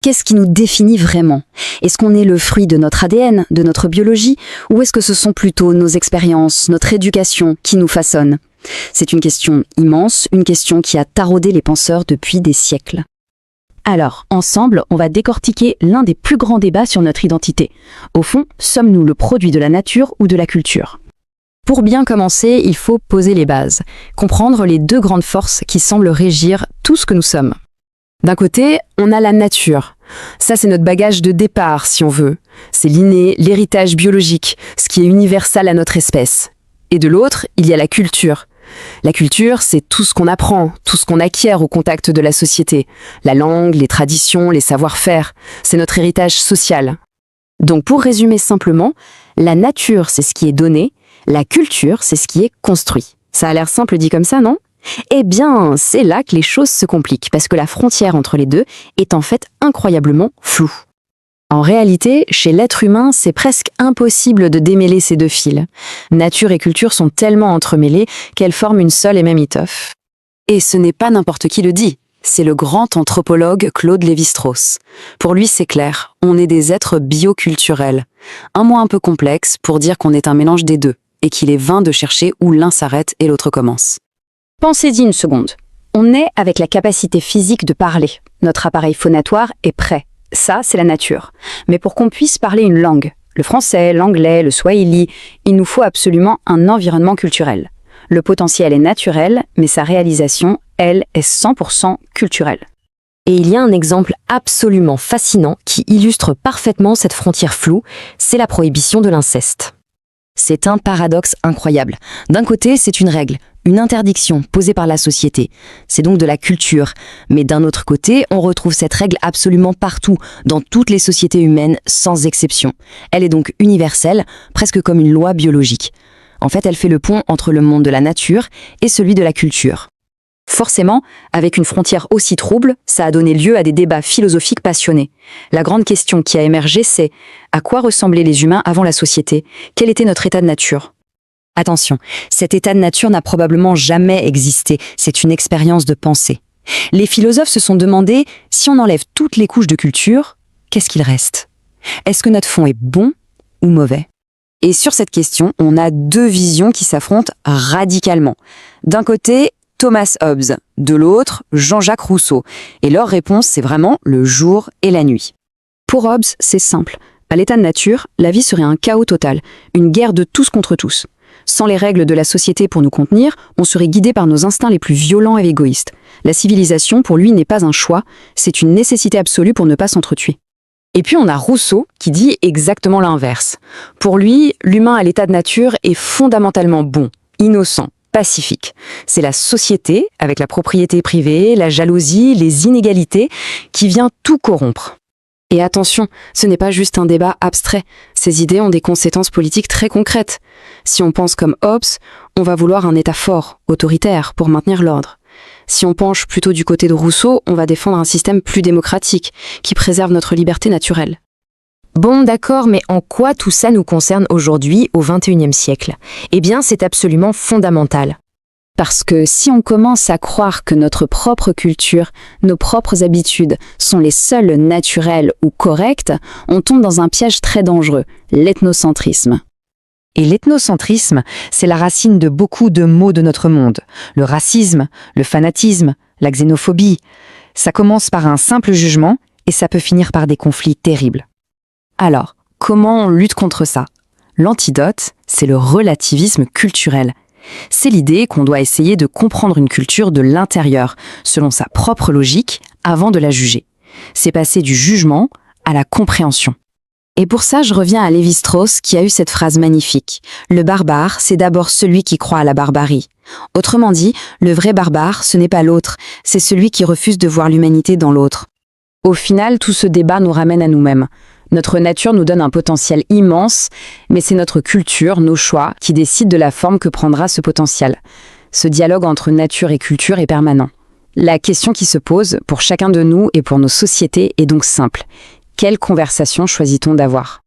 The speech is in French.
qu'est-ce qui nous définit vraiment? Est-ce qu'on est le fruit de notre ADN, de notre biologie, ou est-ce que ce sont plutôt nos expériences, notre éducation qui nous façonnent? C'est une question immense, une question qui a taraudé les penseurs depuis des siècles. Alors, ensemble, on va décortiquer l'un des plus grands débats sur notre identité. Au fond, sommes-nous le produit de la nature ou de la culture? Pour bien commencer, il faut poser les bases, comprendre les deux grandes forces qui semblent régir tout ce que nous sommes. D'un côté, on a la nature. Ça, c'est notre bagage de départ, si on veut. C'est l'inné, l'héritage biologique, ce qui est universel à notre espèce. Et de l'autre, il y a la culture. La culture, c'est tout ce qu'on apprend, tout ce qu'on acquiert au contact de la société. La langue, les traditions, les savoir-faire. C'est notre héritage social. Donc, pour résumer simplement, la nature, c'est ce qui est donné, la culture, c'est ce qui est construit. Ça a l'air simple dit comme ça, non ? Eh bien, c'est là que les choses se compliquent, parce que la frontière entre les deux est en fait incroyablement floue. En réalité, chez l'être humain, c'est presque impossible de démêler ces deux fils. Nature et culture sont tellement entremêlées qu'elles forment une seule et même étoffe. Et ce n'est pas n'importe qui le dit, c'est le grand anthropologue Claude Lévi-Strauss. Pour lui, c'est clair, on est des êtres bioculturels. Un mot un peu complexe pour dire qu'on est un mélange des deux, et qu'il est vain de chercher où l'un s'arrête et l'autre commence. Pensez-y une seconde. On est avec la capacité physique de parler. Notre appareil phonatoire est prêt. Ça, c'est la nature. Mais pour qu'on puisse parler une langue, le français, l'anglais, le swahili, il nous faut absolument un environnement culturel. Le potentiel est naturel, mais sa réalisation, elle, est 100% culturelle. Et il y a un exemple absolument fascinant qui illustre parfaitement cette frontière floue, c'est la prohibition de l'inceste. C'est un paradoxe incroyable. D'un côté, c'est une règle, une interdiction posée par la société. C'est donc de la culture. Mais d'un autre côté, on retrouve cette règle absolument partout, dans toutes les sociétés humaines, sans exception. Elle est donc universelle, presque comme une loi biologique. En fait, elle fait le pont entre le monde de la nature et celui de la culture. Forcément, avec une frontière aussi trouble, ça a donné lieu à des débats philosophiques passionnés. La grande question qui a émergé, c'est à quoi ressemblaient les humains avant la société? Quel était notre état de nature? Attention, cet état de nature n'a probablement jamais existé, c'est une expérience de pensée. Les philosophes se sont demandé, si on enlève toutes les couches de culture, qu'est-ce qu'il reste? Est-ce que notre fond est bon ou mauvais? Et sur cette question, on a deux visions qui s'affrontent radicalement. D'un côté, Thomas Hobbes, de l'autre, Jean-Jacques Rousseau. Et leur réponse, c'est vraiment le jour et la nuit. Pour Hobbes, c'est simple. À l'état de nature, la vie serait un chaos total, une guerre de tous contre tous. Sans les règles de la société pour nous contenir, on serait guidé par nos instincts les plus violents et égoïstes. La civilisation, pour lui, n'est pas un choix, c'est une nécessité absolue pour ne pas s'entretuer. Et puis on a Rousseau qui dit exactement l'inverse. Pour lui, l'humain à l'état de nature est fondamentalement bon, innocent, pacifique. C'est la société, avec la propriété privée, la jalousie, les inégalités, qui vient tout corrompre. Et attention, ce n'est pas juste un débat abstrait. Ces idées ont des conséquences politiques très concrètes. Si on pense comme Hobbes, on va vouloir un État fort, autoritaire, pour maintenir l'ordre. Si on penche plutôt du côté de Rousseau, on va défendre un système plus démocratique, qui préserve notre liberté naturelle. Bon, d'accord, mais en quoi tout ça nous concerne aujourd'hui, au XXIe siècle? Eh bien, c'est absolument fondamental. Parce que si on commence à croire que notre propre culture, nos propres habitudes sont les seules naturelles ou correctes, on tombe dans un piège très dangereux, l'ethnocentrisme. Et l'ethnocentrisme, c'est la racine de beaucoup de maux de notre monde. Le racisme, le fanatisme, la xénophobie. Ça commence par un simple jugement et ça peut finir par des conflits terribles. Alors, comment on lutte contre ça? L'antidote, c'est le relativisme culturel. C'est l'idée qu'on doit essayer de comprendre une culture de l'intérieur, selon sa propre logique, avant de la juger. C'est passer du jugement à la compréhension. Et pour ça, je reviens à Lévi-Strauss qui a eu cette phrase magnifique. Le barbare, c'est d'abord celui qui croit à la barbarie. Autrement dit, le vrai barbare, ce n'est pas l'autre, c'est celui qui refuse de voir l'humanité dans l'autre. Au final, tout ce débat nous ramène à nous-mêmes. Notre nature nous donne un potentiel immense, mais c'est notre culture, nos choix, qui décident de la forme que prendra ce potentiel. Ce dialogue entre nature et culture est permanent. La question qui se pose, pour chacun de nous et pour nos sociétés, est donc simple. Quelle conversation choisit-on d'avoir ?